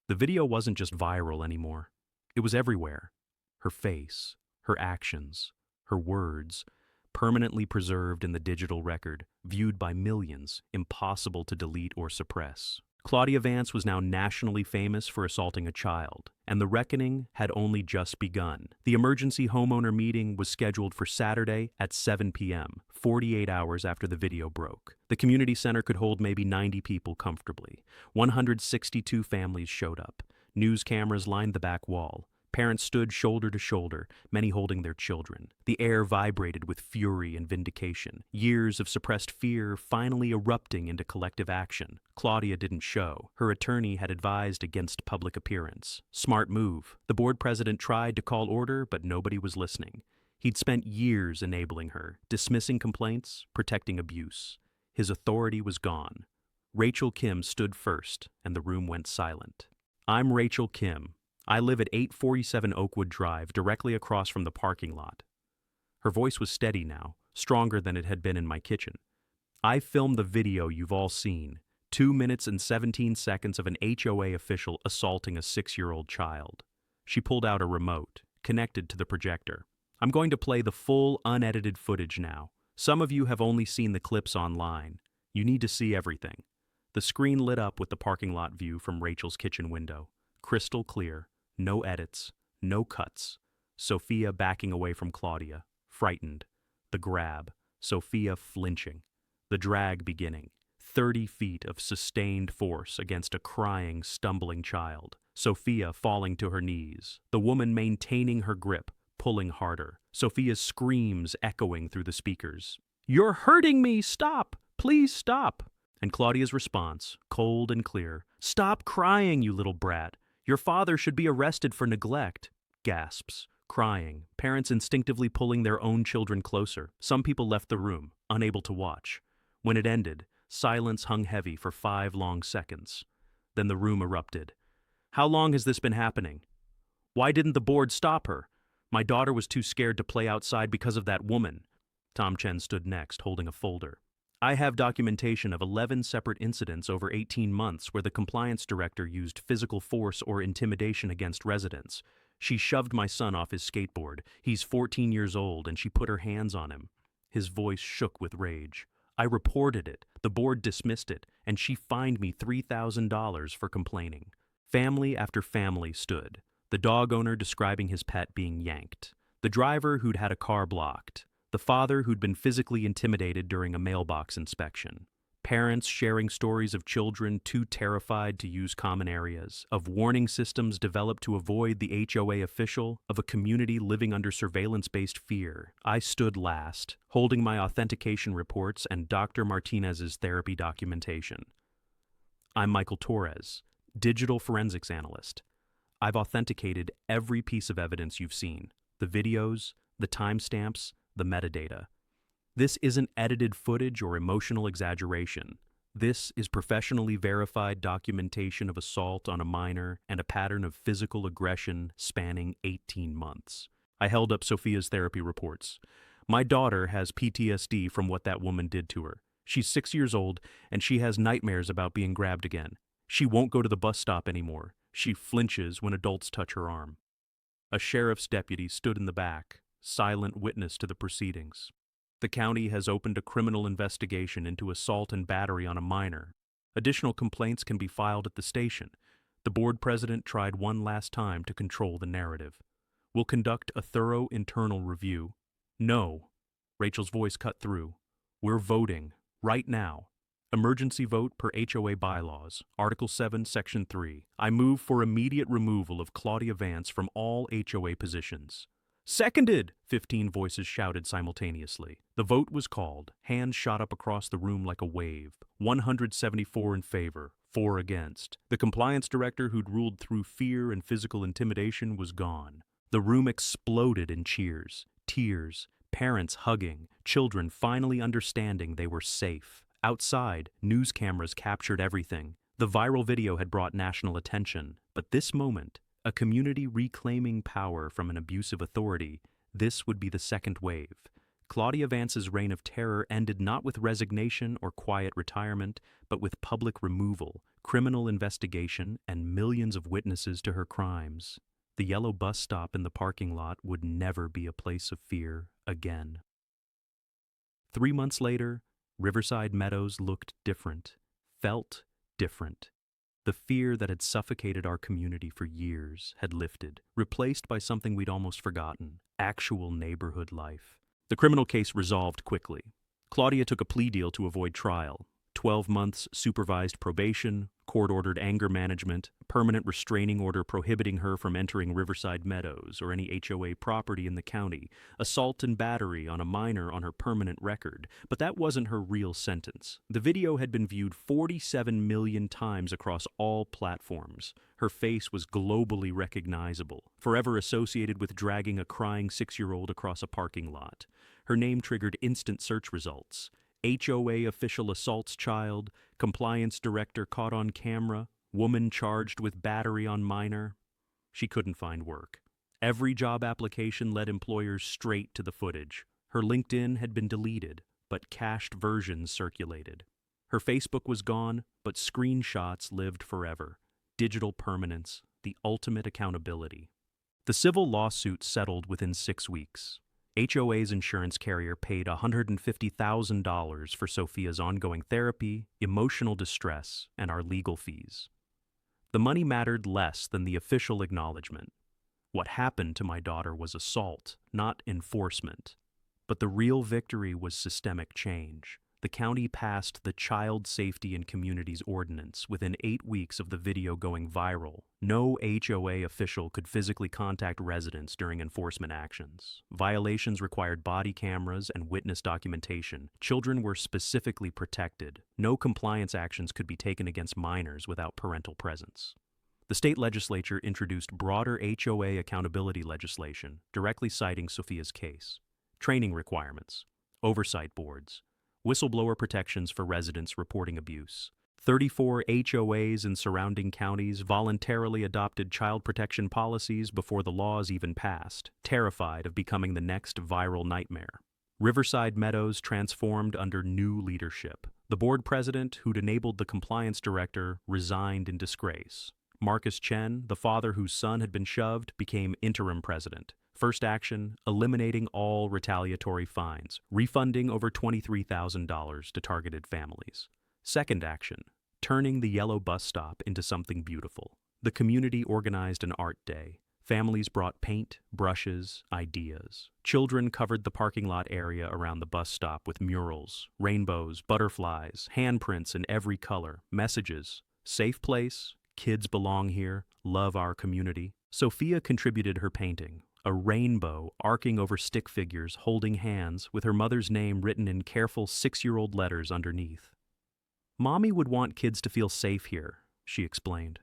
The video wasn't just viral anymore. It was everywhere. Her face, her actions, her words, permanently preserved in the digital record, viewed by millions, impossible to delete or suppress. Claudia Vance was now nationally famous for assaulting a child, and the reckoning had only just begun. The emergency homeowner meeting was scheduled for Saturday at 7 p.m., 48 hours after the video broke. The community center could hold maybe 90 people comfortably. 162 families showed up. News cameras lined the back wall. Parents stood shoulder to shoulder, many holding their children. The air vibrated with fury and vindication, years of suppressed fear finally erupting into collective action. Claudia didn't show. Her attorney had advised against public appearance. Smart move. The board president tried to call order, but nobody was listening. He'd spent years enabling her, dismissing complaints, protecting abuse. His authority was gone. Rachel Kim stood first, and the room went silent. "I'm Rachel Kim. I live at 847 Oakwood Drive, directly across from the parking lot." Her voice was steady now, stronger than it had been in my kitchen. "I filmed the video you've all seen, 2 minutes and 17 seconds of an HOA official assaulting a 6-year-old child." She pulled out a remote, connected to the projector. "I'm going to play the full, unedited footage now. Some of you have only seen the clips online. You need to see everything." The screen lit up with the parking lot view from Rachel's kitchen window. Crystal clear. No edits, no cuts. Sophia backing away from Claudia, frightened. The grab, Sophia flinching. The drag beginning. 30 feet of sustained force against a crying, stumbling child. Sophia falling to her knees. The woman maintaining her grip, pulling harder. Sophia's screams echoing through the speakers. "You're hurting me! Stop! Please stop!" And Claudia's response, cold and clear. "Stop crying, you little brat. Your father should be arrested for neglect." Gasps, crying, parents instinctively pulling their own children closer. Some people left the room, unable to watch. When it ended, silence hung heavy for 5 long seconds. Then the room erupted. "How long has this been happening? Why didn't the board stop her? My daughter was too scared to play outside because of that woman." Tom Chen stood next, holding a folder. "I have documentation of 11 separate incidents over 18 months where the compliance director used physical force or intimidation against residents. She shoved my son off his skateboard. He's 14 years old, and she put her hands on him." His voice shook with rage. "I reported it. The board dismissed it, and she fined me $3,000 for complaining." Family after family stood. The dog owner describing his pet being yanked. The driver who'd had a car blocked. The father who'd been physically intimidated during a mailbox inspection. Parents sharing stories of children too terrified to use common areas, of warning systems developed to avoid the HOA official, of a community living under surveillance-based fear. I stood last, holding my authentication reports and Dr. Martinez's therapy documentation. I'm Michael Torres, digital forensics analyst. I've authenticated every piece of evidence you've seen, the videos, the timestamps, the metadata. This isn't edited footage or emotional exaggeration. This is professionally verified documentation of assault on a minor and a pattern of physical aggression spanning 18 months. I held up Sophia's therapy reports. "My daughter has PTSD from what that woman did to her. She's 6 years old, and she has nightmares about being grabbed again. She won't go to the bus stop anymore. She flinches when adults touch her arm." A sheriff's deputy stood in the back, silent witness to the proceedings. "The county has opened a criminal investigation into assault and battery on a minor. Additional complaints can be filed at the station. The board president tried one last time to control the narrative. We'll conduct a thorough internal review." "No." Rachel's voice cut through. "We're voting, right now. Emergency vote per HOA bylaws, Article 7, Section 3. I move for immediate removal of Claudia Vance from all HOA positions." "Seconded!" 15 voices shouted simultaneously. The vote was called. Hands shot up across the room like a wave. 174 in favor, 4 against. The compliance director who'd ruled through fear and physical intimidation was gone. The room exploded in cheers, tears, parents hugging, children finally understanding they were safe. Outside, news cameras captured everything. The viral video had brought national attention, but this moment, a community reclaiming power from an abusive authority, this would be the second wave. Claudia Vance's reign of terror ended not with resignation or quiet retirement, but with public removal, criminal investigation, and millions of witnesses to her crimes. The yellow bus stop in the parking lot would never be a place of fear again. 3 months later, Riverside Meadows looked different, felt different. The fear that had suffocated our community for years had lifted, replaced by something we'd almost forgotten: actual neighborhood life. The criminal case resolved quickly. Claudia took a plea deal to avoid trial. 12 months supervised probation, court-ordered anger management, permanent restraining order prohibiting her from entering Riverside Meadows or any HOA property in the county, assault and battery on a minor on her permanent record. But that wasn't her real sentence. The video had been viewed 47 million times across all platforms. Her face was globally recognizable, forever associated with dragging a crying 6-year-old across a parking lot. Her name triggered instant search results. HOA official assaults child, compliance director caught on camera, woman charged with battery on minor. She couldn't find work. Every job application led employers straight to the footage. Her LinkedIn had been deleted, but cached versions circulated. Her Facebook was gone, but screenshots lived forever. Digital permanence, the ultimate accountability. The civil lawsuit settled within 6 weeks. HOA's insurance carrier paid $150,000 for Sophia's ongoing therapy, emotional distress, and our legal fees. The money mattered less than the official acknowledgement. What happened to my daughter was assault, not enforcement. But the real victory was systemic change. The county passed the Child Safety and Communities Ordinance within 8 weeks of the video going viral. No HOA official could physically contact residents during enforcement actions. Violations required body cameras and witness documentation. Children were specifically protected. No compliance actions could be taken against minors without parental presence. The state legislature introduced broader HOA accountability legislation, directly citing Sophia's case. Training requirements, oversight boards, whistleblower protections for residents reporting abuse. 34 HOAs in surrounding counties voluntarily adopted child protection policies before the laws even passed, terrified of becoming the next viral nightmare. Riverside Meadows transformed under new leadership. The board president, who'd enabled the compliance director, resigned in disgrace. Marcus Chen, the father whose son had been shoved, became interim president. First action, eliminating all retaliatory fines, refunding over $23,000 to targeted families. Second action, turning the yellow bus stop into something beautiful. The community organized an art day. Families brought paint, brushes, ideas. Children covered the parking lot area around the bus stop with murals, rainbows, butterflies, handprints in every color, messages. Safe place, kids belong here, love our community. Sophia contributed her painting. A rainbow arcing over stick figures holding hands with her mother's name written in careful 6-year-old letters underneath. Mommy would want kids to feel safe here, she explained.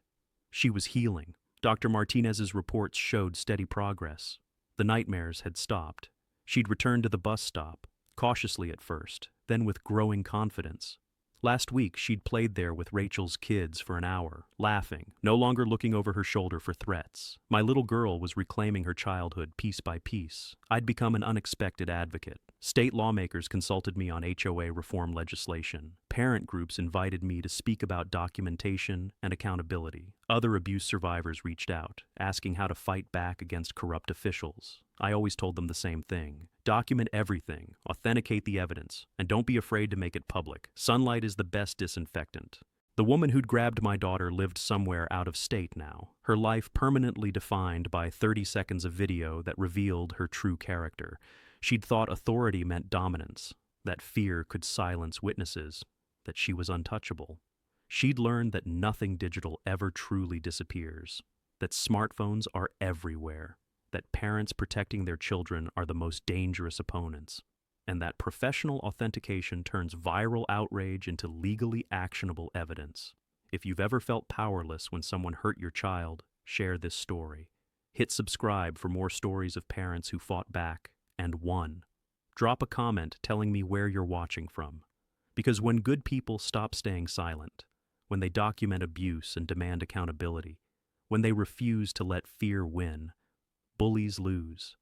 She was healing. Dr. Martinez's reports showed steady progress. The nightmares had stopped. She'd returned to the bus stop, cautiously at first, then with growing confidence. Last week, she'd played there with Rachel's kids for an hour, laughing, no longer looking over her shoulder for threats. My little girl was reclaiming her childhood piece by piece. I'd become an unexpected advocate. State lawmakers consulted me on HOA reform legislation. Parent groups invited me to speak about documentation and accountability. Other abuse survivors reached out, asking how to fight back against corrupt officials. I always told them the same thing. Document everything, authenticate the evidence, and don't be afraid to make it public. Sunlight is the best disinfectant. The woman who'd grabbed my daughter lived somewhere out of state now, her life permanently defined by 30 seconds of video that revealed her true character. She'd thought authority meant dominance, that fear could silence witnesses, that she was untouchable. She'd learned that nothing digital ever truly disappears, that smartphones are everywhere, that parents protecting their children are the most dangerous opponents, and that professional authentication turns viral outrage into legally actionable evidence. If you've ever felt powerless when someone hurt your child, share this story. Hit subscribe for more stories of parents who fought back and won. Drop a comment telling me where you're watching from. Because when good people stop staying silent, when they document abuse and demand accountability, when they refuse to let fear win, bullies lose.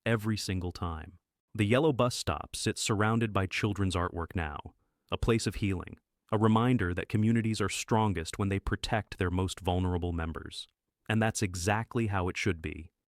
Every single time. The yellow bus stop sits surrounded by children's artwork now, a place of healing, a reminder that communities are strongest when they protect their most vulnerable members. And that's exactly how it should be.